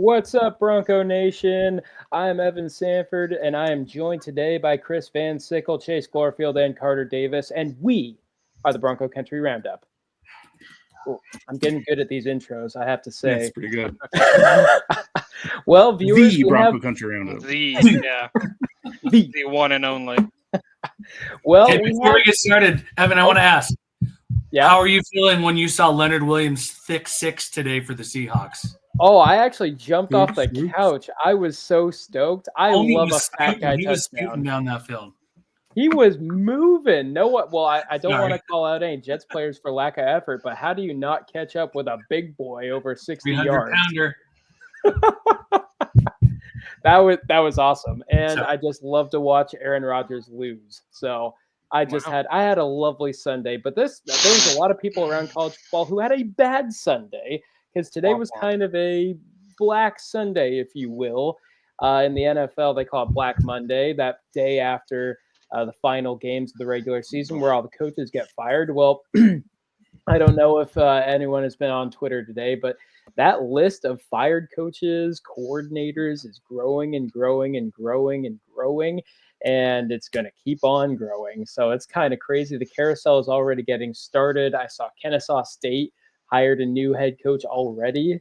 What's up, Bronco Nation? I'm Evan Sanford, and I am joined today by Chris Van Sickle, Chase Glorfield, and Carter Davis, and we are the Bronco Country Roundup. Ooh, I'm getting good at these intros, I have to say. That's pretty good. Well, viewers, The we Bronco have Country Roundup. The one and only. well, Hey, before we get started, Evan, I want to ask, how are you feeling when you saw Leonard Williams' thick six today for the Seahawks? Oh, I actually jumped off the couch. I was so stoked. I love a fat guy touchdown. He was scooting down that field. He was moving. Well, I don't want to call out any Jets players for lack of effort, but how do you not catch up with a big boy over 60 yards? 300-pounder. That was awesome, and I just love to watch Aaron Rodgers lose. So I had a lovely Sunday. But there was a lot of people around college football who had a bad Sunday because today was kind of a Black Sunday, if you will. In the NFL, they call it Black Monday, that day after the final games of the regular season where all the coaches get fired. Well, I don't know if anyone has been on Twitter today, but that list of fired coaches, coordinators is growing and growing and growing and growing, and it's going to keep on growing. So it's kind of crazy. The carousel is already getting started. I saw Kennesaw State hired a new head coach already.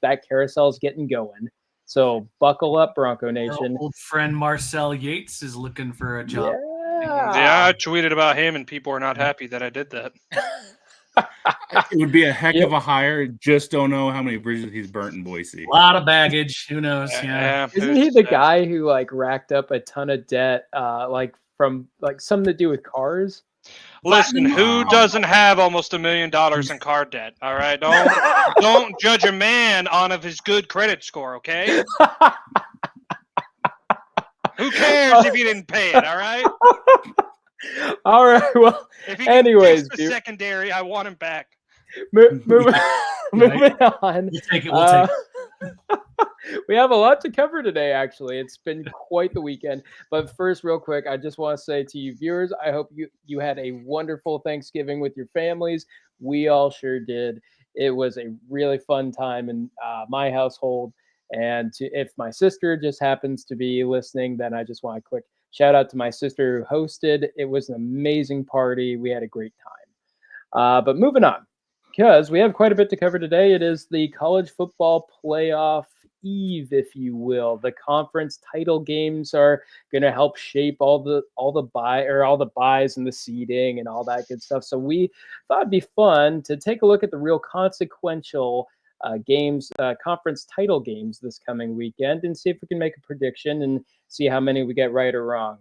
That carousel is getting going. So buckle up, Bronco Nation. Our old friend Marcel Yates is looking for a job. Yeah, I tweeted about him, and people are not happy that I did that. It would be a heck of a hire. Just don't know how many bridges he's burnt in Boise. A lot of baggage. Who knows? Yeah. Isn't he the guy who racked up a ton of debt, from something to do with cars? Listen, who doesn't have almost $1 million in car debt? All right, don't judge a man on of his good credit score. Okay. Who cares if you didn't pay it? All right. All right. Well, if he anyways, the secondary, I want him back. Moving on. We'll take it. We have a lot to cover today, actually. It's been quite the weekend. But first, real quick, I just want to say to you viewers, I hope you had a wonderful Thanksgiving with your families. We all sure did. It was a really fun time in my household. And if my sister just happens to be listening, then I just want a quick shout out to my sister who hosted. It was an amazing party. We had a great time. But moving on, because we have quite a bit to cover today. It is the college football playoff eve, if you will. The conference title games are going to help shape all the buys and the seeding and all that good stuff. So we thought it'd be fun to take a look at the real consequential games, conference title games this coming weekend, and see if we can make a prediction and see how many we get right or wrong.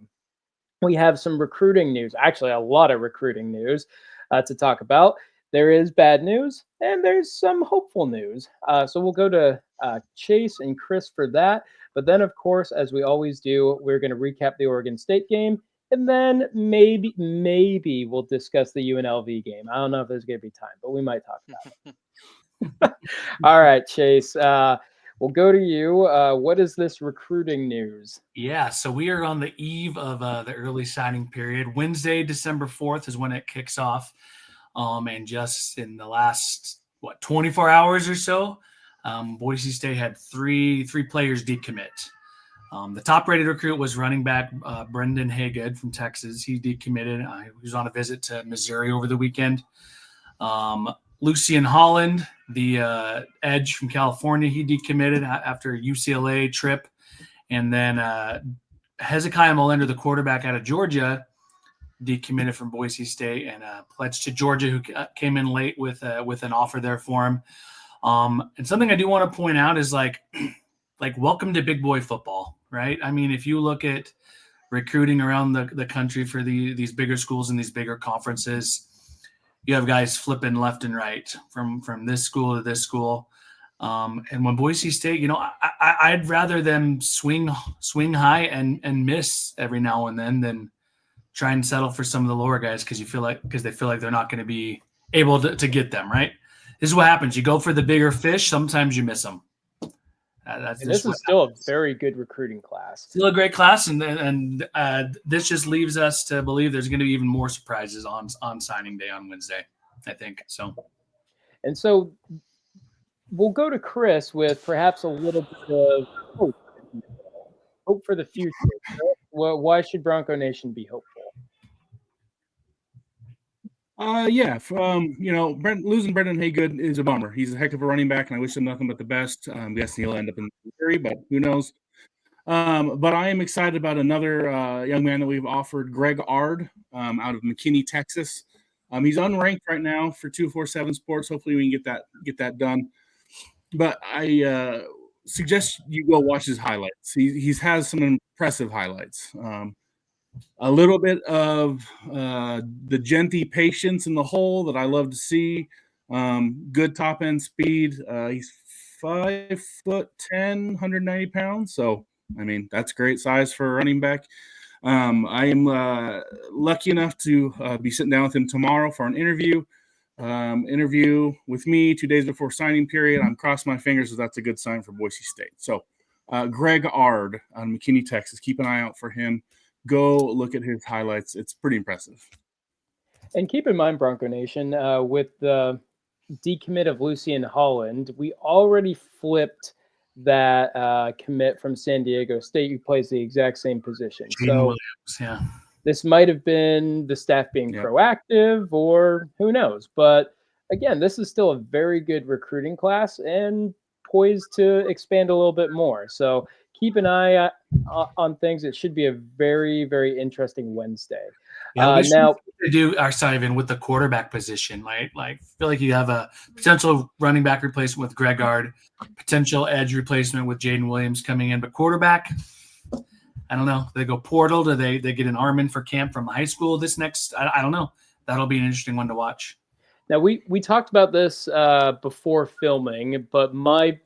We have some recruiting news, actually a lot of recruiting news to talk about. There is bad news and there's some hopeful news. So we'll go to Chase and Chris for that. But then, of course, as we always do, we're going to recap the Oregon State game. And then maybe we'll discuss the UNLV game. I don't know if there's going to be time, but we might talk about it. All right, Chase. We'll go to you. What is this recruiting news? Yeah, so we are on the eve of the early signing period. Wednesday, December 4th is when it kicks off. And just in the last, 24 hours or so, Boise State had three players decommit. The top-rated recruit was running back Brendan Haygood from Texas. He decommitted. He was on a visit to Missouri over the weekend. Lucian Holland, the edge from California, he decommitted after a UCLA trip. And then Hezekiah Molender, the quarterback out of Georgia, decommitted from Boise State and pledged to Georgia, who came in late with an offer there for him. And something I do want to point out is like welcome to big boy football, right? I mean, if you look at recruiting around the country for these bigger schools and these bigger conferences, you have guys flipping left and right from this school to this school. And when Boise State, I'd rather them swing high and miss every now and then than try and settle for some of the lower guys because they feel like they're not going to be able to get them, right? This is what happens. You go for the bigger fish. Sometimes you miss them. This is still a very good recruiting class. Still a great class, and this just leaves us to believe there's going to be even more surprises on signing day on Wednesday, I think. So, and so we'll go to Chris with perhaps a little bit of hope, hope for the future. Well, why should Bronco Nation be hopeful? Yeah. Losing Brendan Haygood is a bummer. He's a heck of a running back, and I wish him nothing but the best. I'm guessing he'll end up in Missouri, but who knows? But I am excited about another young man that we've offered, Greg Ard, out of McKinney, Texas. He's unranked right now for 247 Sports. Hopefully, we can get that done. But I suggest you go watch his highlights. He has some impressive highlights. A little bit of the Genty patience in the hole that I love to see. Good top end speed. He's 5'10", 190 pounds. So, I mean, that's great size for a running back. I am lucky enough to be sitting down with him tomorrow for an interview. Interview with me 2 days before signing period. I'm crossing my fingers that that's a good sign for Boise State. So, Greg Ard on McKinney, Texas. Keep an eye out for him. Go look at his highlights. It's pretty impressive. And keep in mind, Bronco Nation, with the decommit of Lucian Holland, we already flipped that commit from San Diego State who plays the exact same position. Jaden Williams, yeah. This might have been the staff being proactive, or who knows. But again, this is still a very good recruiting class and poised to expand a little bit more. So keep an eye on things. It should be a very, very interesting Wednesday. Yeah, now to do Simon with the quarterback position, right? Like, feel like you have a potential running back replacement with Greg Ard, potential edge replacement with Jaden Williams coming in, but quarterback, I don't know. They go portal. Do they get an arm in for camp from high school this next? I don't know. That'll be an interesting one to watch. Now, we talked about this before filming, but my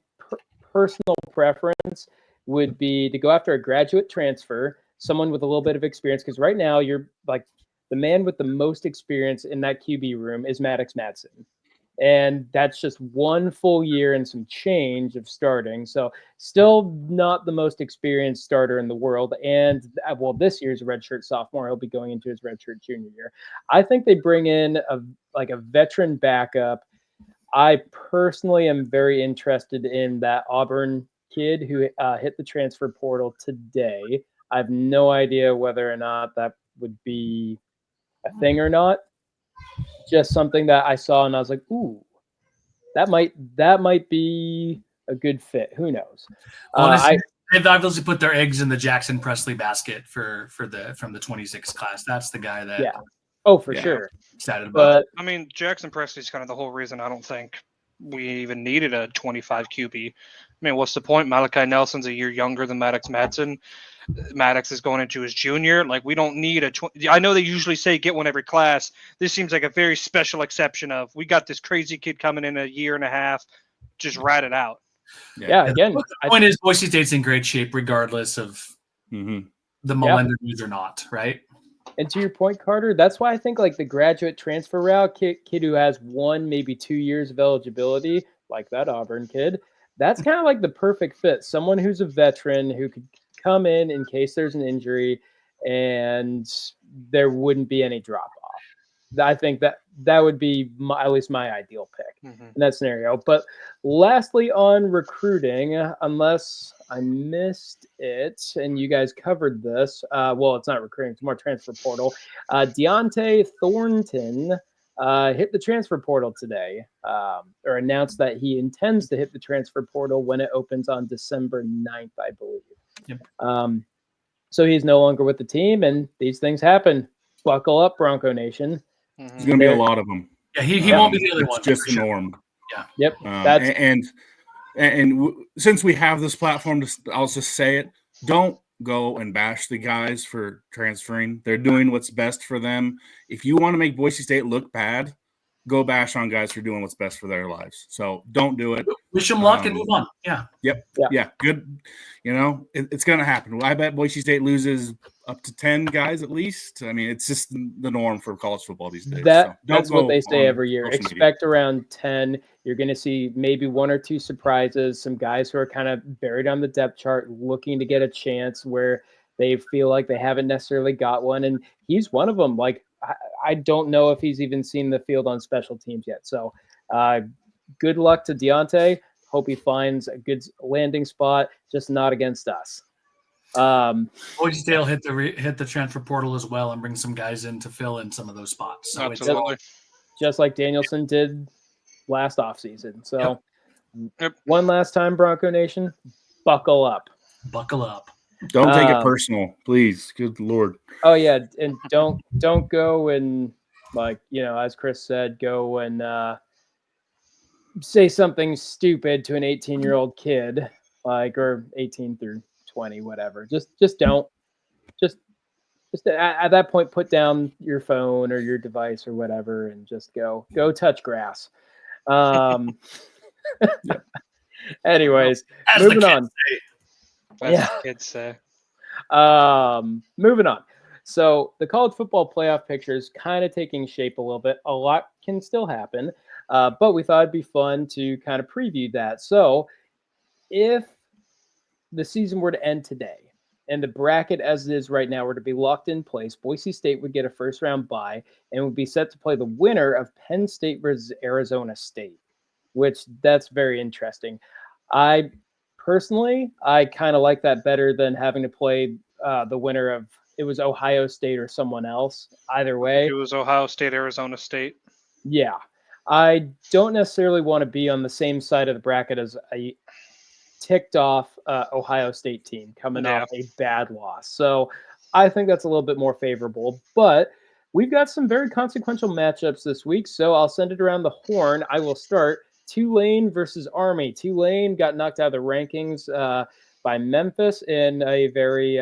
personal preference would be to go after a graduate transfer, someone with a little bit of experience, because right now you're like the man with the most experience in that QB room is Maddox Madsen. And that's just one full year and some change of starting. So still not the most experienced starter in the world. And well, this year's a redshirt sophomore. He'll be going into his redshirt junior year. I think they bring in a veteran backup. I personally am very interested in that Auburn kid who hit the transfer portal today. I have no idea whether or not that would be a thing or not. Just something that I saw and I was like, ooh, that might be a good fit. Who knows? They've obviously put their eggs in the Jackson Presley basket from the 26 class. That's the guy that. Yeah. Oh, for sure. Excited about. But I mean, Jackson Presley's kind of the whole reason I don't think we even needed a 25 QB. I mean, what's the point? Malachi Nelson's a year younger than Maddox Madsen. Maddox is going into his junior. Like, we don't need I know they usually say get one every class. This seems like a very special exception of we got this crazy kid coming in a year and a half. Just rat it out. Yeah, again. The point is Boise State's in great shape regardless of the Melender news or not, right? And to your point, Carter, that's why I think like the graduate transfer route kid who has 1, maybe 2 years of eligibility, like that Auburn kid, that's kind of like the perfect fit. Someone who's a veteran who could come in case there's an injury and there wouldn't be any drop off. I think that would be at least my ideal pick in that scenario. But lastly, on recruiting, unless I missed it and you guys covered this, well, it's not recruiting, it's more transfer portal. Deontay Thornton hit the transfer portal today, or announced that he intends to hit the transfer portal when it opens on December 9th, I believe. Yep. So he's no longer with the team, and these things happen. Buckle up, Bronco Nation. There's going to be a lot of them. Yeah, he won't be the only one. It's just the norm. Yeah. Yep. And since we have this platform, I'll just say it: don't go and bash the guys for transferring. They're doing what's best for them. If you want to make Boise State look bad, go bash on guys for doing what's best for their lives. So don't do it. Wish them luck and move on. Yeah. Yep. Yeah. Good. You know, it's going to happen. I bet Boise State loses up to 10 guys at least. I mean, it's just the norm for college football these days. That's what they say every year. Expect around 10. You're going to see maybe 1 or 2 surprises, some guys who are kind of buried on the depth chart looking to get a chance where they feel like they haven't necessarily got one. And he's one of them. Like, I don't know if he's even seen the field on special teams yet. So good luck to Deontay. Hope he finds a good landing spot, just not against us. Boise State will hit the transfer portal as well and bring some guys in to fill in some of those spots. So Absolutely. just like Danielson did last offseason. So Yep. one last time, Bronco Nation, buckle up. Buckle up. Don't take it personal, please. Good Lord. Oh yeah, and don't go and, like, as Chris said, go and say something stupid to an 18-year-old kid, like, or 18 through 20, whatever. Just don't. Just at that point, put down your phone or your device or whatever, and just go touch grass. Anyways, As moving the on. As the kids say. Moving on. So the college football playoff picture is kind of taking shape a little bit. A lot can still happen, but we thought it'd be fun to kind of preview that. So if the season were to end today and the bracket as it is right now were to be locked in place, Boise State would get a first-round bye and would be set to play the winner of Penn State versus Arizona State, which that's very interesting. I kind of like that better than having to play the winner of, it was Ohio State or someone else. Either way, It was Ohio State, Arizona State. yeah. I don't necessarily want to be on the same side of the bracket as a ticked off Ohio State team coming off a bad loss. So I think that's a little bit more favorable. But we've got some very consequential matchups this week, so I'll send it around the horn. I will start. Tulane versus Army. Tulane got knocked out of the rankings by Memphis in a very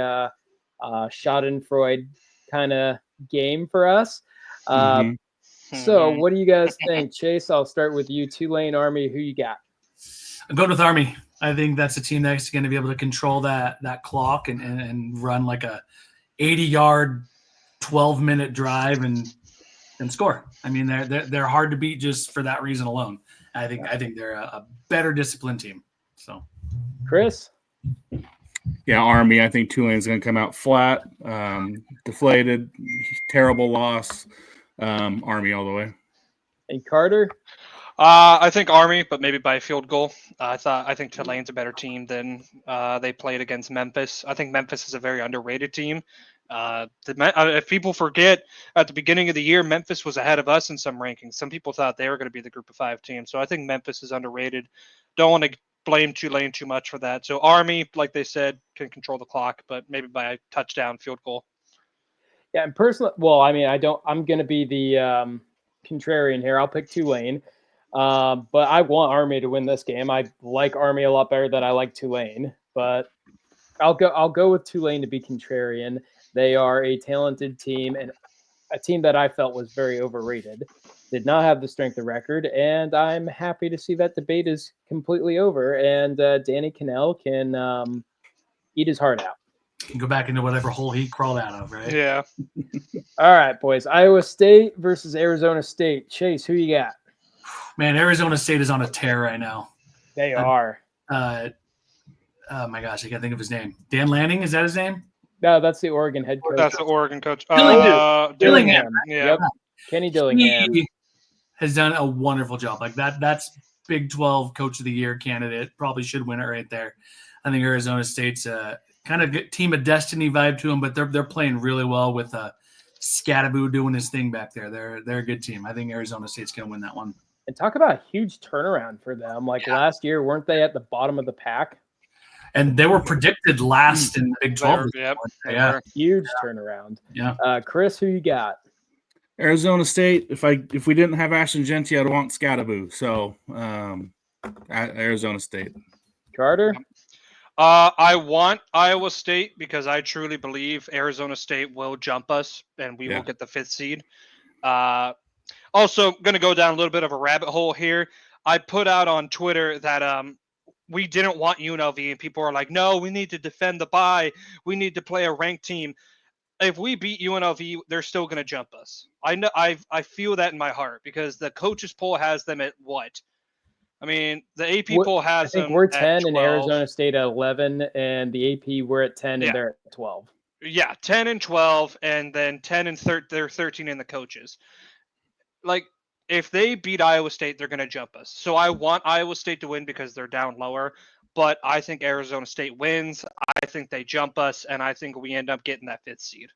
Schadenfreude kind of game for us. So what do you guys think? Chase, I'll start with you. Tulane, Army, who you got? I'm going with Army. I think that's a team that's going to be able to control that clock and run like a 80-yard, 12-minute drive and score. I mean, they're hard to beat just for that reason alone. I think they're a better disciplined team. So, Chris? Yeah, Army. I think Tulane's going to come out flat, deflated, terrible loss. Army all the way. And Carter? I think Army, but maybe by a field goal. I think Tulane's a better team than they played against Memphis. I think Memphis is a very underrated team. If people forget, at the beginning of the year, Memphis was ahead of us in some rankings. Some people thought they were going to be the Group of 5 team. So I think Memphis is underrated. Don't want to blame Tulane too much for that. So Army, like they said, can control the clock, but maybe by a touchdown field goal. Yeah, and personally, well, I mean, I'm going to be the contrarian here. I'll pick Tulane. But I want Army to win this game. I like Army a lot better than I like Tulane, but I'll go with Tulane to be contrarian. They are a talented team and a team that I felt was very overrated. Did not have the strength of record, and I'm happy to see that debate is completely over and Danny Cannell can eat his heart out. Go back into whatever hole he crawled out of, right? Yeah. All right, boys. Iowa State versus Arizona State. Chase, who you got? Man, Arizona State is on a tear right now. They are. Oh my gosh, I can't think of his name. Dan Lanning, is that his name? No, that's the Oregon head coach. That's the Oregon coach. Dillingham. Yeah. Yep. Kenny Dillingham. He has done a wonderful job. Like that's Big 12 Coach of the Year candidate. Probably should win it right there. I think Arizona State's kind of team of destiny vibe to them, but they're playing really well with Scattaboo doing his thing back there. They're a good team. I think Arizona State's going to win that one. And talk about a huge turnaround for them. Like last year, weren't they at the bottom of the pack? And they were predicted last in the Big 12. Yeah. Huge turnaround. Yeah. Chris, who you got? Arizona State. If we didn't have Ashton Genty, I'd want Scattaboo. So Arizona State. Carter? I want Iowa State because I truly believe Arizona State will jump us and we will get the 5th seed. Also, going to go down a little bit of a rabbit hole here. I put out on Twitter that we didn't want UNLV, and people are like, no, we need to defend the bye. We need to play a ranked team. If we beat UNLV, they're still going to jump us. I know. I feel that in my heart because the coaches poll has them at what? I mean, the AP poll has them. I think we're 10 at 12. and Arizona State at 11, and the AP we're at 10 and they're at 12. Yeah, 10 and 12, and then 10 and 13. They're 13 in the coaches. Like, if they beat Iowa State, they're going to jump us. So I want Iowa State to win because they're down lower. But I think Arizona State wins. I think they jump us, and I think we end up getting that 5th seed.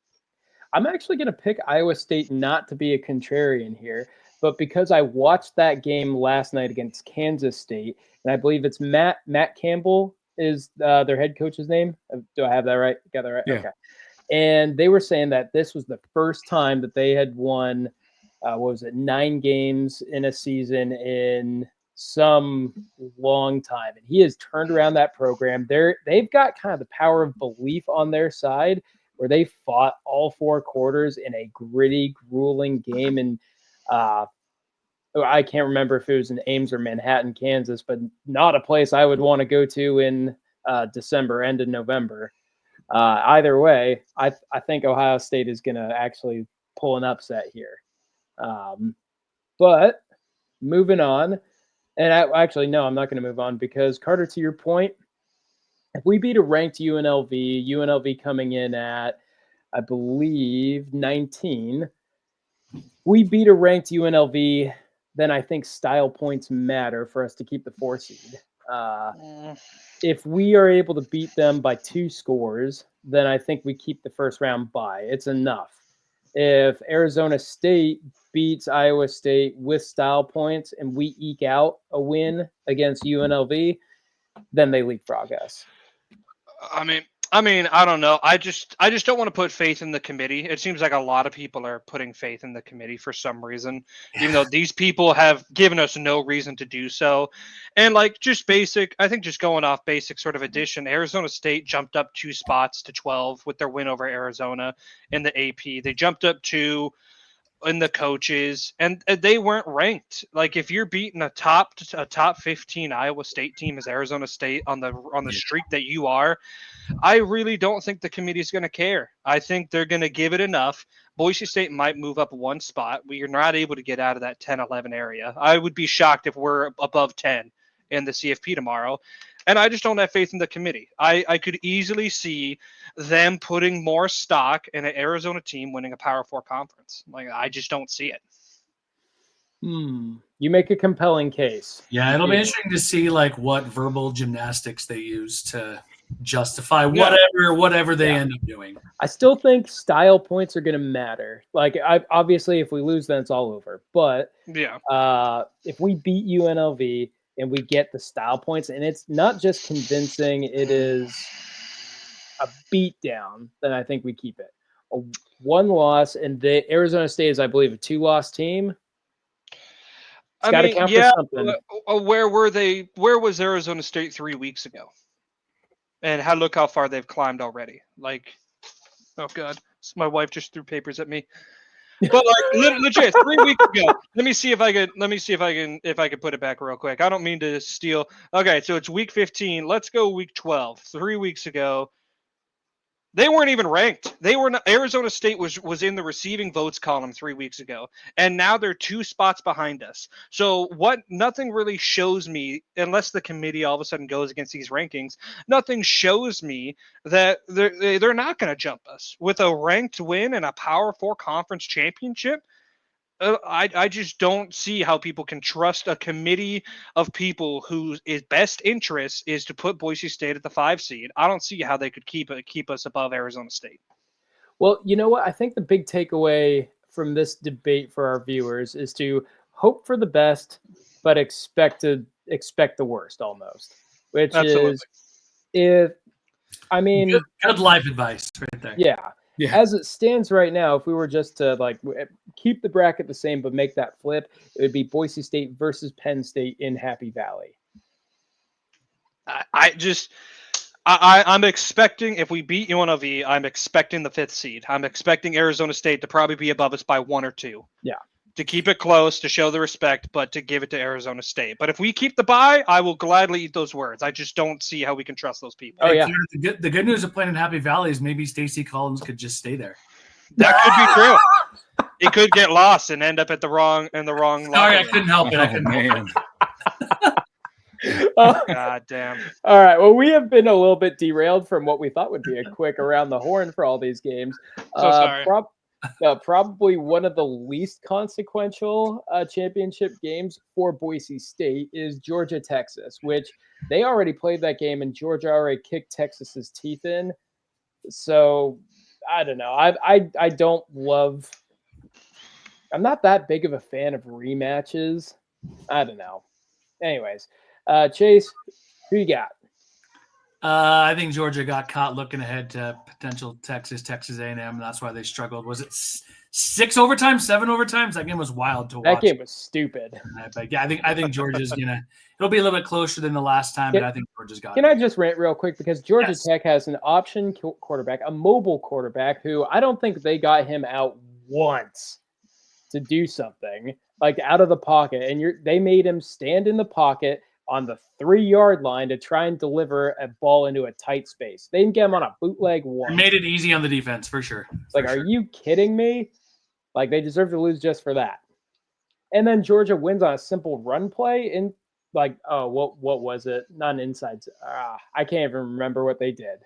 I'm actually going to pick Iowa State not to be a contrarian here, but because I watched that game last night against Kansas State, and I believe it's Matt Campbell is their head coach's name. Do I have that right? Got that right? Yeah. Okay. And they were saying that this was the first time that they had won, 9 games in a season in some long time. And he has turned around that program. They've got kind of the power of belief on their side, where they fought all 4 quarters in a gritty, grueling game. And I can't remember if it was in Ames or Manhattan, Kansas, but not a place I would want to go to in December, end of November. Either way, I think Ohio State is going to actually pull an upset here. But moving on, and I'm not going to move on because, Carter, to your point, if we beat a ranked UNLV coming in at, I believe, 19, we beat a ranked UNLV, then I think style points matter for us to keep the 4 seed. If we are able to beat them by 2 scores, then I think we keep the first round bye. It's enough. If Arizona State beats Iowa State with style points and we eke out a win against UNLV, then they leapfrog us. I mean, I don't know. I just don't want to put faith in the committee. It seems like a lot of people are putting faith in the committee for some reason, even though these people have given us no reason to do so. And like just going off basic sort of addition, Arizona State jumped up 2 spots to 12 with their win over Arizona in the AP. They jumped up 2 in the coaches, and they weren't ranked. Like if you're beating a top 15 Iowa State team as Arizona State on the streak that you are, I really don't think the committee is going to care. I think they're going to give it enough. Boise State might move up 1 spot. We are not able to get out of that 10-11 area. I would be shocked if we're above 10 in the CFP tomorrow. And I just don't have faith in the committee. I could easily see them putting more stock in an Arizona team winning a Power 4 conference. Like, I just don't see it. You make a compelling case. Yeah, it'll be interesting to see like what verbal gymnastics they use to justify whatever they end up doing. I still think style points are going to matter. Like, obviously, if we lose, then it's all over. But if we beat UNLV and we get the style points, and it's not just convincing, it is a beatdown, then I think we keep it. A 1 loss, and the Arizona State is, I believe, a 2-loss team. It's got to count for something. Where were they? Where was Arizona State 3 weeks ago? And look how far they've climbed already. Like, oh god, my wife just threw papers at me. But like legit, 3 weeks ago. Let me see if I can put it back real quick. I don't mean to steal. Okay, so it's week 15. Let's go week 12. 3 weeks ago, they weren't even ranked. They were not, Arizona State was in the receiving votes column 3 weeks ago, and now they're 2 spots behind us. So nothing really shows me, unless the committee all of a sudden goes against these rankings, nothing shows me that they're not going to jump us with a ranked win and a Power 4 conference championship. I just don't see how people can trust a committee of people whose best interest is to put Boise State at the 5 seed. I don't see how they could keep us above Arizona State. Well, you know what? I think the big takeaway from this debate for our viewers is to hope for the best, but expect the worst almost. Which Absolutely. good life advice right there. Yeah. As it stands right now, if we were just to keep the bracket the same but make that flip, it would be Boise State versus Penn State in Happy Valley. I'm expecting, if we beat UNLV, I'm expecting the 5th seed. I'm expecting Arizona State to probably be above us by 1 or 2. Yeah. To keep it close, to show the respect, but to give it to Arizona State. But if we keep the bye, I will gladly eat those words. I just don't see how we can trust those people. Oh, yeah. The good news of playing in Happy Valley is maybe Stacey Collins could just stay there. That could be true. He could get lost and end up at the wrong. Sorry, I couldn't help it. I couldn't help it. God damn. All right. Well, we have been a little bit derailed from what we thought would be a quick around the horn for all these games. So sorry. Probably one of the least consequential championship games for Boise State is Georgia Texas, which they already played that game and Georgia already kicked Texas's teeth in. So I don't know. I don't love. I'm not that big of a fan of rematches. I don't know. Anyways, Chase, who you got? I think Georgia got caught looking ahead to potential Texas A&M, and that's why they struggled. Was it 6 overtimes, 7 overtimes? That game was wild to watch. That game was stupid. But yeah, I think Georgia's gonna. It'll be a little bit closer than the last time, but I think Georgia's got it. Can I just rant real quick because Georgia Tech has an option quarterback, a mobile quarterback who I don't think they got him out once to do something like out of the pocket, and they made him stand in the pocket on the 3-yard line to try and deliver a ball into a tight space. They didn't get him on a bootleg once. Made it easy on the defense for sure. It's like, are you kidding me? Like they deserve to lose just for that. And then Georgia wins on a simple run play and like, oh, what was it? Not an inside. I can't even remember what they did.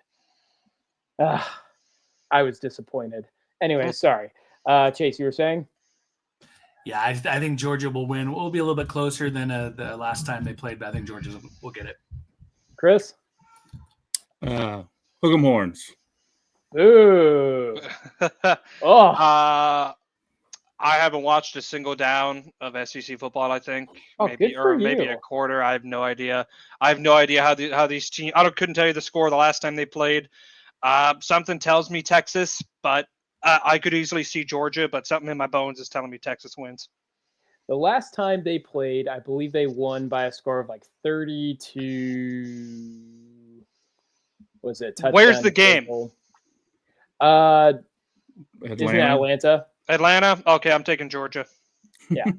I was disappointed. Anyway, sorry. Chase, you were saying? Yeah, I think Georgia will win. We'll be a little bit closer than the last time they played, but I think Georgia will get it. Chris? Hook 'em horns. Ooh. I haven't watched a single down of SEC football. I think maybe a quarter. I have no idea. I have no idea how these teams. Couldn't tell you the score the last time they played. Something tells me Texas, but I could easily see Georgia. But something in my bones is telling me Texas wins. The last time they played, I believe they won by a score of like 30-. Was it? Where's the game? Isn't it Atlanta? Atlanta? Okay, I'm taking Georgia. Yeah.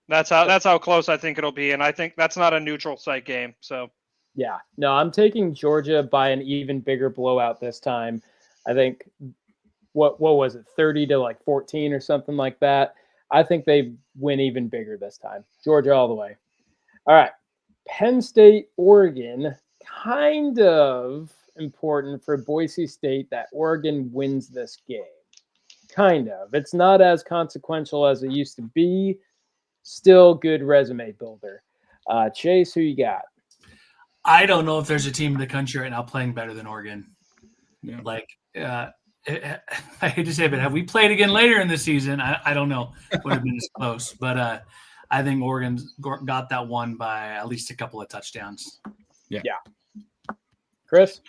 That's how close I think it'll be, and I think that's not a neutral site game. So yeah, no, I'm taking Georgia by an even bigger blowout this time. I think what was it, 30-14 or something like that. I think they win even bigger this time. Georgia all the way. All right, Penn State, Oregon, kind of important for Boise State that Oregon wins this game. Kind of. It's not as consequential as it used to be. Still good resume builder. Chase, who you got? I don't know if there's a team in the country right now playing better than Oregon. Yeah. Like, I hate to say it, but have we played again later in the season? I don't know. Would have been as close. But I think Oregon got that one by at least a couple of touchdowns. Yeah. Chris?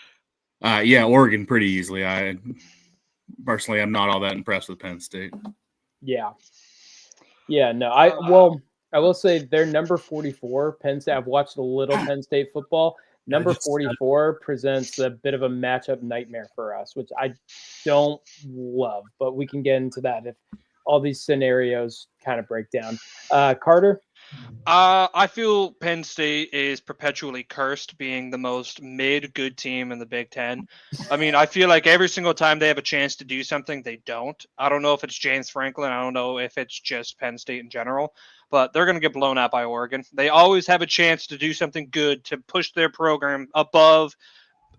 Oregon pretty easily. Personally, I'm not all that impressed with Penn State. Yeah, no. I will say they're number 44. Penn State. I've watched a little Penn State football. Number 44 presents a bit of a matchup nightmare for us, which I don't love. But we can get into that if all these scenarios kind of break down. Carter? I feel Penn State is perpetually cursed being the most good team in the Big Ten. I mean, I feel like every single time they have a chance to do something, they don't. I don't know if it's James Franklin. I don't know if it's just Penn State in general, but they're going to get blown out by Oregon. They always have a chance to do something good to push their program above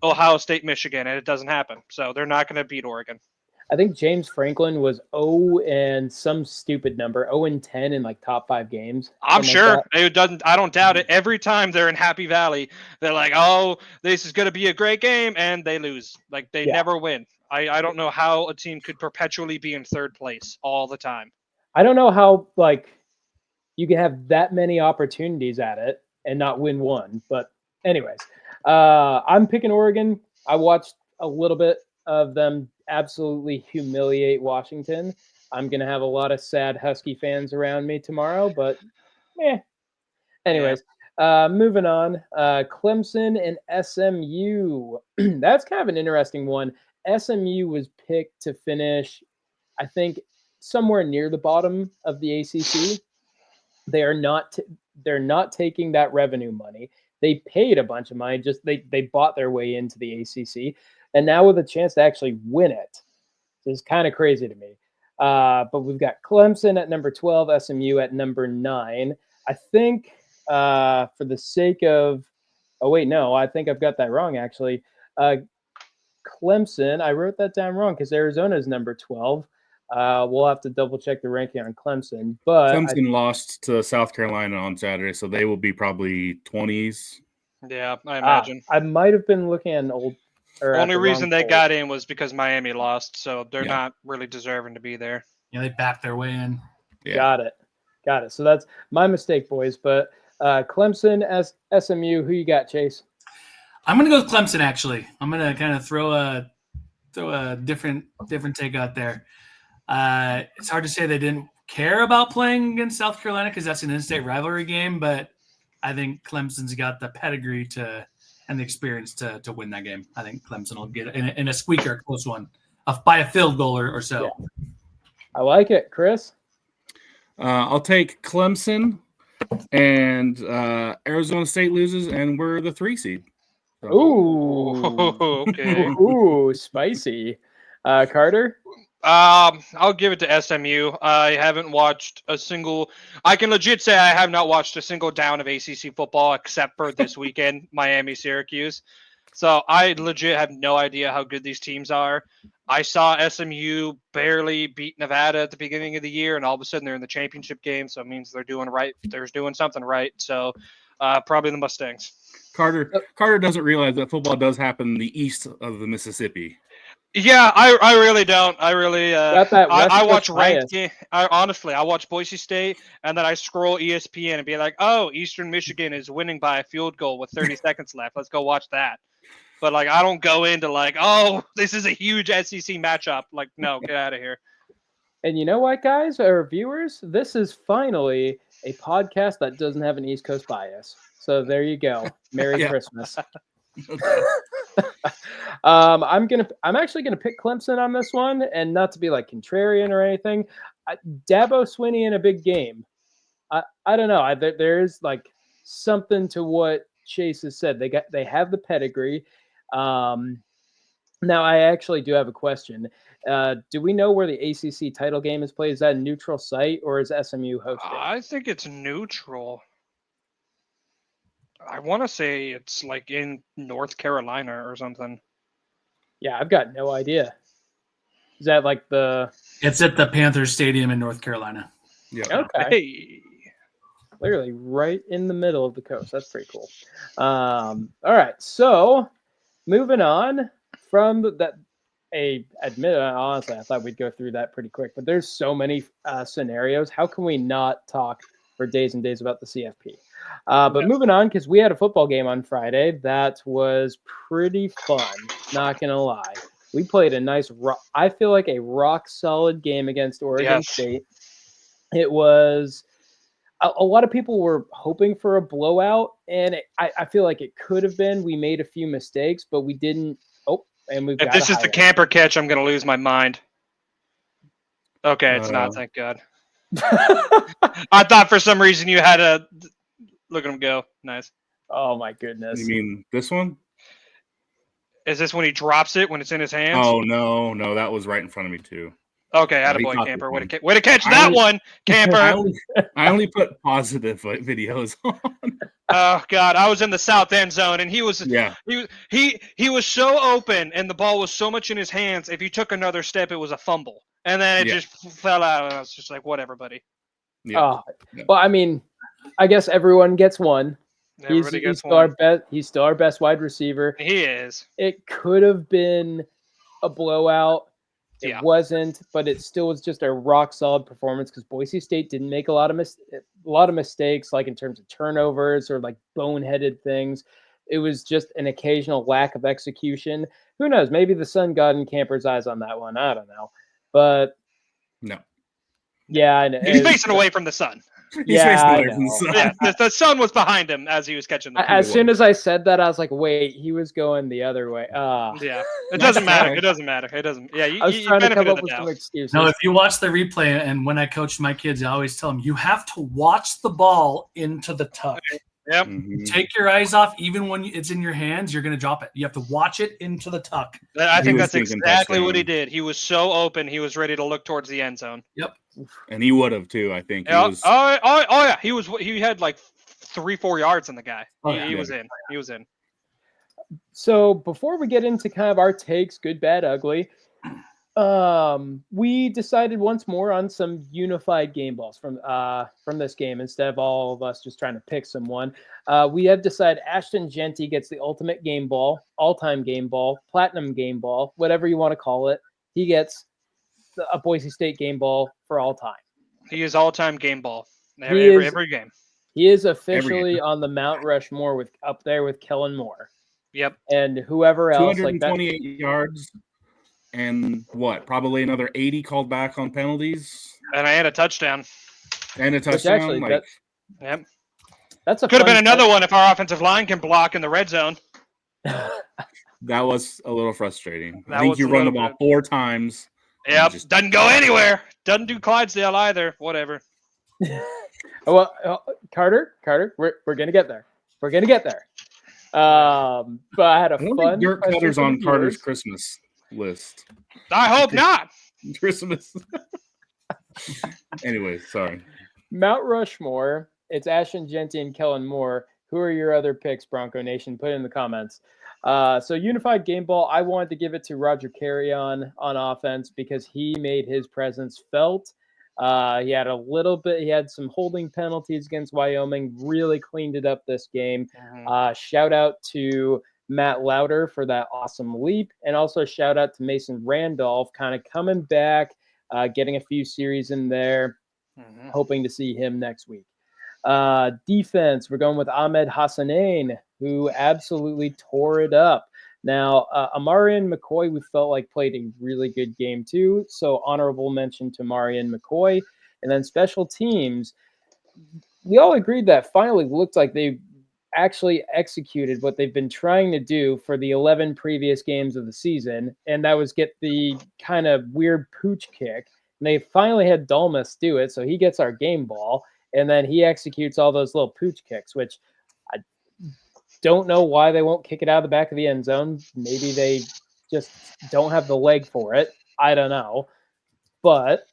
Ohio State, Michigan, and it doesn't happen. So they're not going to beat Oregon. I think James Franklin was 0 and some stupid number, 0-10 in like top 5 games. I'm sure it doesn't. I don't doubt it. Every time they're in Happy Valley, they're like, "Oh, this is going to be a great game," and they lose. Like they never win. I don't know how a team could perpetually be in third place all the time. I don't know how you can have that many opportunities at it and not win one. But anyways, I'm picking Oregon. I watched a little bit of them absolutely humiliate Washington. I'm going to have a lot of sad Husky fans around me tomorrow, but anyways, moving on. Clemson and SMU. That's kind of an interesting one. SMU was picked to finish, I think, somewhere near the bottom of the ACC. They're not taking that revenue money. They paid a bunch of money. Just they bought their way into the ACC. And now with a chance to actually win it. So it's kind of crazy to me. But we've got Clemson at number 12, SMU at number 9. I think for the sake of – oh, wait, no. I think I've got that wrong, actually. Clemson, I wrote that down wrong because Arizona is number 12. We'll have to double check the ranking on Clemson, but Clemson lost to South Carolina on Saturday, so they will be probably 20s. Yeah, I imagine. I might have been looking at an old. Only reason they got in was because Miami lost, so they're not really deserving to be there. Yeah, they backed their way in. Yeah. Got it. So that's my mistake, boys. But Clemson as SMU, who you got, Chase? I'm gonna go with Clemson. Actually, I'm gonna kind of throw a different take out there. It's hard to say they didn't care about playing against South Carolina because that's an in-state rivalry game, but I think Clemson's got the pedigree and the experience to win that game. I think Clemson will get it in a squeaker, close one, by a field goal or so. Yeah. I like it, Chris. I'll take Clemson, and Arizona State loses, and we're the 3 seed. So. Ooh, okay. Ooh, spicy. Carter? I'll give it to SMU. I haven't watched a single. I can legit say I have not watched a single down of ACC football except for this weekend, Miami Syracuse. So I legit have no idea how good these teams are. I saw SMU barely beat Nevada at the beginning of the year, and all of a sudden they're in the championship game. So it means they're doing right. They're doing something right. So probably the Mustangs. Carter doesn't realize that football does happen in the east of the Mississippi. Yeah, I really don't. I really I watch ranked game. Honestly, I watch Boise State, and then I scroll ESPN and be like, "Oh, Eastern Michigan is winning by a field goal with 30 seconds left. Let's go watch that." But like, I don't go into like, "Oh, this is a huge SEC matchup." Like, no, get out of here. And you know what, guys, our viewers, this is finally a podcast that doesn't have an East Coast bias. So there you go. Merry Christmas. I'm actually gonna pick Clemson on this one, and not to be like contrarian or anything. Dabo Swinney in a big game. I don't know. There is like something to what Chase has said. They have the pedigree. Now I actually do have a question. Do we know where the ACC title game is played? Is that a neutral site or is SMU hosting? I think it's neutral. I want to say it's like in North Carolina or something. Yeah, I've got no idea. Is that like the? It's at the Panthers Stadium in North Carolina. Yeah. Okay. Hey. Literally right in the middle of the coast. That's pretty cool. All right. So moving on from that. Honestly, I thought we'd go through that pretty quick, but there's so many scenarios. How can we not talk for days and days about the CFP? But moving on, because we had a football game on Friday that was pretty fun. Not gonna lie, we played a nice, I feel like a rock solid game against Oregon State. It was. A lot of people were hoping for a blowout, and I feel like it could have been. We made a few mistakes, but we didn't. If this is the camper catch, I'm going to lose my mind. Okay, it's not. Thank God. I thought for some reason you had a look at him go. Nice. Oh my goodness. You mean this one? Is this when he drops it when it's in his hands? Oh no, that was right in front of me too. Okay, attaboy, Camper. Way to catch that one, Camper. I only put positive videos on. Oh God, I was in the south end zone, and he was so open, and the ball was so much in his hands. If he took another step, it was a fumble, and then it just fell out. And I was just like, whatever, buddy. Yeah. Well, I mean, I guess everyone gets one. He's still our best wide receiver. He is. It could have been a blowout. It wasn't, but it still was just a rock solid performance because Boise State didn't make a lot of mistakes, like in terms of turnovers or like boneheaded things. It was just an occasional lack of execution. Who knows? Maybe the sun got in Camper's eyes on that one. I don't know, but no. Yeah, he's facing away from the sun. He's facing away from the sun. Yeah, the sun was behind him as he was catching the ball. As soon as I said that, I was like, wait, he was going the other way. Yeah, it doesn't matter. It doesn't matter. It doesn't. Yeah, I was trying to come up with some excuses. No, if you watch the replay, and when I coached my kids, I always tell them, you have to watch the ball into the tuck. Yep. Mm-hmm. Take your eyes off, even when it's in your hands, you're going to drop it. You have to watch it into the tuck. I think that's exactly what he did. He was so open, he was ready to look towards the end zone. Yep. And he would have too, I think. Oh yeah. He had like 3-4 yards on the guy. He was in. He was in. So before we get into kind of our takes, good, bad, ugly, We decided once more on some unified game balls from this game instead of all of us just trying to pick someone. We have decided Ashton Genty gets the ultimate game ball, all-time game ball, platinum game ball, whatever you want to call it. He gets a Boise State game ball for all time. He is all-time game ball. He is Every game. He is officially on the Mount Rushmore with up there with Kellen Moore. Yep. And whoever else, like that. 228 yards and probably another 80 called back on penalties. And I had a touchdown. And a touchdown. Actually, yep. That's a could have been another one if our offensive line can block in the red zone. That was a little frustrating. That I think you run the ball 4 times. Yep. Doesn't go anywhere. Doesn't do Clydesdale either. Whatever. Well, Carter, we're gonna get there. We're gonna get there. But I had a fun. Dirt cutters on Carter's Christmas list. I hope not. Christmas. Anyway, sorry. Mount Rushmore. It's Ashton Genty and Kellen Moore. Who are your other picks, Bronco Nation? Put it in the comments. So unified game ball. I wanted to give it to Roger Carrion on offense because he made his presence felt. He had some holding penalties against Wyoming, really cleaned it up this game. Shout out to Matt Lauder for that awesome leap. And also shout out to Mason Randolph kind of coming back, getting a few series in there, hoping to see him next week. Defense, we're going with Ahmed Hassanain, who absolutely tore it up. Now, Amarian McCoy, we felt like played a really good game too. So honorable mention to Amarian McCoy. And then special teams, we all agreed that finally looked like they actually executed what they've been trying to do for the 11 previous games of the season. And that was get the kind of weird pooch kick. And they finally had Dalmas do it. So he gets our game ball. And then he executes all those little pooch kicks, which I don't know why they won't kick it out of the back of the end zone. Maybe they just don't have the leg for it. I don't know. But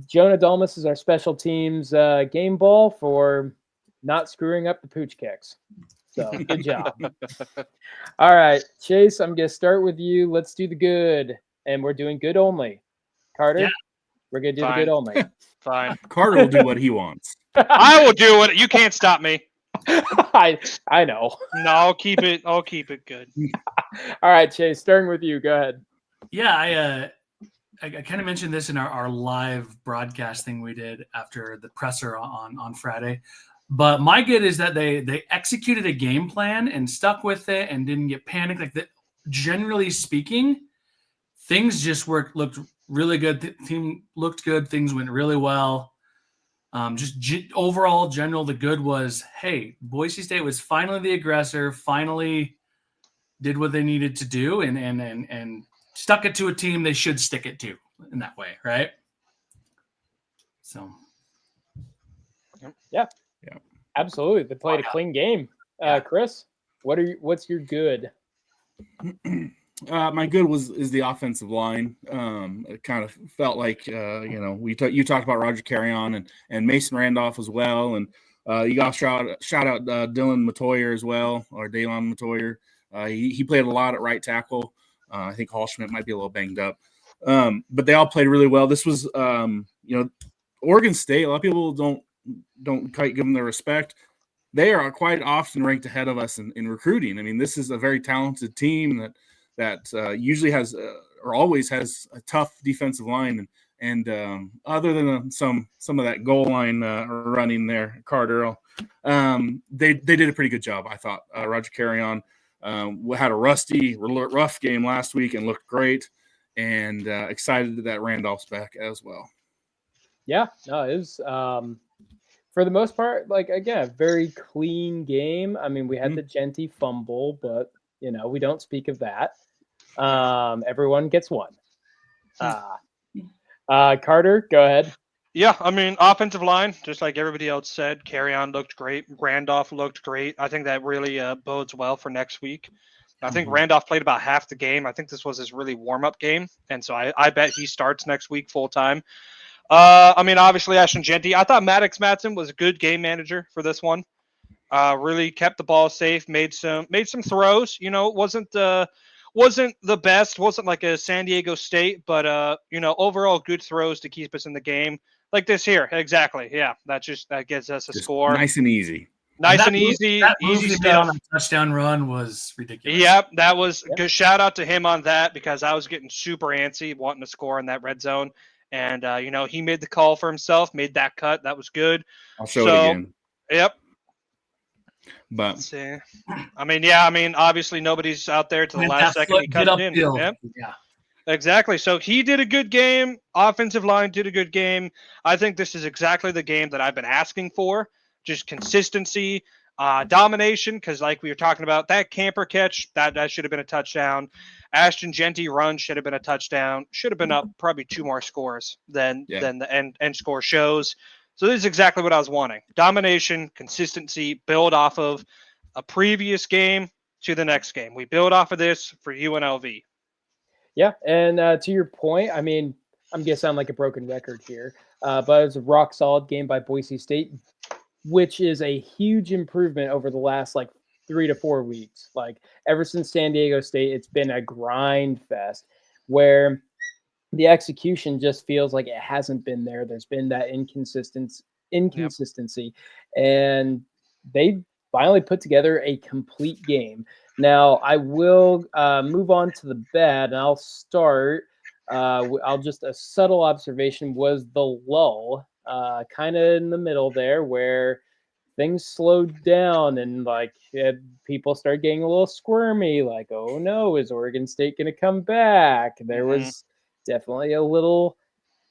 Jonah Dalmas is our special teams game ball for not screwing up the pooch kicks. So good job. All right, Chase, I'm going to start with you. Let's do the good. And we're doing good only. Carter, we're going to do the good only. Fine. Carter will do what he wants. I will do it. You can't stop me. I know. No, I'll keep it good. All right, Chase, starting with you. Go ahead. Yeah, I kind of mentioned this in our live broadcast thing we did after the presser on Friday. But my good is that they executed a game plan and stuck with it and didn't get panicked. Like that, generally speaking, things just looked really good. The team looked good. Things went really well. Overall, the good was, hey, Boise State was finally the aggressor, finally did what they needed to do and stuck it to a team they should stick it to in that way, right? So. Yeah. Absolutely. They played a clean game. Chris, what's your good? My good is the offensive line. It kind of felt like you talked about Roger Carrion and Mason Randolph as well, and you got shout out Dylan Matoyer as well, or Daylon Matoyer. He played a lot at right tackle. I think Hallschmidt might be a little banged up, but they all played really well. This was Oregon State. A lot of people don't quite give them their respect. They are quite often ranked ahead of us in recruiting. I mean, this is a very talented team that usually has or always has a tough defensive line. And other than some of that goal line running there, Carter, they did a pretty good job, I thought. Roger Carrion had a rough game last week and looked great, and excited that Randolph's back as well. Yeah, no, it was for the most part, like, again, a very clean game. I mean, we had the Genty fumble, but we don't speak of that. Everyone gets one. Carter, go ahead. Yeah, I mean, offensive line, just like everybody else said, Carrion looked great. Randolph looked great. I think that really bodes well for next week. I think Randolph played about half the game. I think this was his really warm-up game, and so I bet he starts next week full-time. I mean, obviously, Ashton Genty. I thought Maddox Matson was a good game manager for this one. Really kept the ball safe, made some throws. It wasn't wasn't the best, wasn't like a San Diego State, but overall good throws to keep us in the game. Like this here, exactly. Yeah, that gets us a Just score. nice and easy. Nice and easy, that move easy he made on stuff. a touchdown run was ridiculous. Yep, that was good. Shout out to him on that because I was getting super antsy wanting to score in that red zone. And, he made the call for himself, made that cut. That was good. I'll show it again. Yep. But Let's see. Obviously nobody's out there to the last second. He cut it in. Yep. Yeah. Exactly. So he did a good game. Offensive line did a good game. I think this is exactly the game that I've been asking for. Just consistency, domination, because like we were talking about, that camper catch, that should have been a touchdown. Ashton Genty run should have been a touchdown. Should have been up probably 2 more scores than the end score shows. So this is exactly what I was wanting. Domination, consistency, build off of a previous game to the next game. We build off of this for UNLV. Yeah, and to your point, I mean, I'm going to sound like a broken record here, but it was a rock solid game by Boise State, which is a huge improvement over the last 3 to 4 weeks. Like ever since San Diego State, it's been a grind fest where the execution just feels like it hasn't been there. There's been that inconsistency, and they finally put together a complete game. Now, I will move on to the bad, and I'll start. A subtle observation was the lull, kind of in the middle there, where things slowed down and people started getting a little squirmy. Like, oh no, is Oregon State going to come back? There was definitely a little,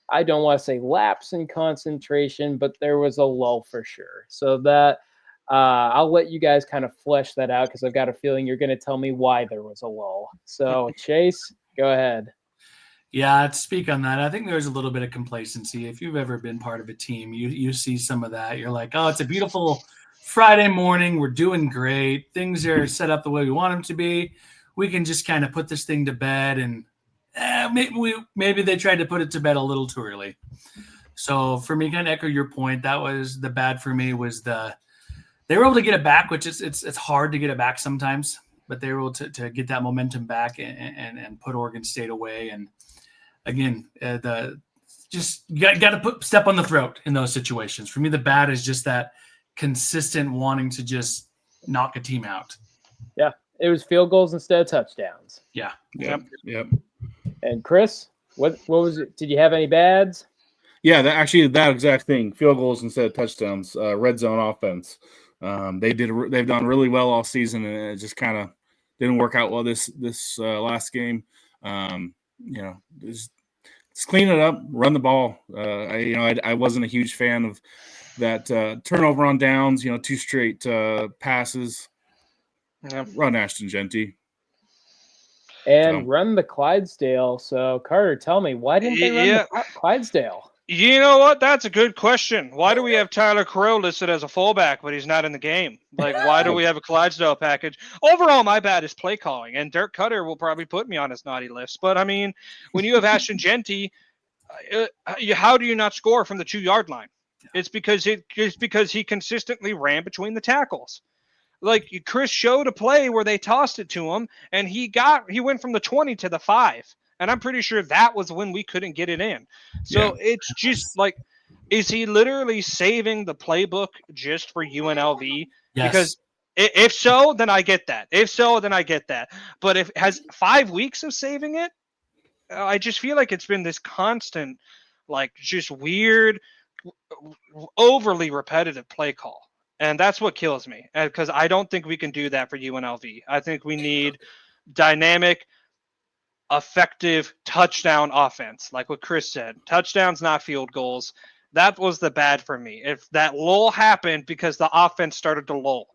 I don't want to say lapse in concentration, but there was a lull for sure. So that. I'll let you guys kind of flesh that out because I've got a feeling you're going to tell me why there was a lull. So, Chase, go ahead. Yeah, to speak on that, I think there's a little bit of complacency. If you've ever been part of a team, you see some of that. You're like, oh, it's a beautiful Friday morning. We're doing great. Things are set up the way we want them to be. We can just kind of put this thing to bed. And maybe they tried to put it to bed a little too early. So for me, kind of echo your point, that was the bad for me was they were able to get it back, which is it's hard to get it back sometimes, but they were able to get that momentum back and put Oregon State away. And again, you got to step on the throat in those situations. For me, the bad is just that consistent wanting to just knock a team out. Yeah, it was field goals instead of touchdowns. Yeah. Yep. And Chris, what was it? Did you have any bads? Yeah, that exact thing. Field goals instead of touchdowns. Red zone offense. They've done really well all season, and it just kind of didn't work out well this last game. Just clean it up, run the ball. I wasn't a huge fan of that turnover on downs. 2 straight passes. Yeah. Run Ashton Genty. And run the Clydesdale. So Carter, tell me, why didn't they run the Clydesdale? You know what? That's a good question. Why do we have Tyler Crow listed as a fullback, but he's not in the game? Like, why do we have a Clydesdale package? Overall, my bad is play calling, and Dirk Cutter will probably put me on his naughty list. But, I mean, when you have Ashton Genty, how do you not score from the 2-yard line? It's because he consistently ran between the tackles. Like, Chris showed a play where they tossed it to him, and he went from the 20 to the 5. And I'm pretty sure that was when we couldn't get it in. So it's just like, is he literally saving the playbook just for UNLV? Yes. Because if so, then I get that. But if it has 5 weeks of saving it, I just feel like it's been this constant, just weird, overly repetitive play call. And that's what kills me. Because I don't think we can do that for UNLV. I think we need dynamic, effective touchdown offense, like what Chris said. Touchdowns, not field goals. That was the bad for me. If that lull happened because the offense started to lull.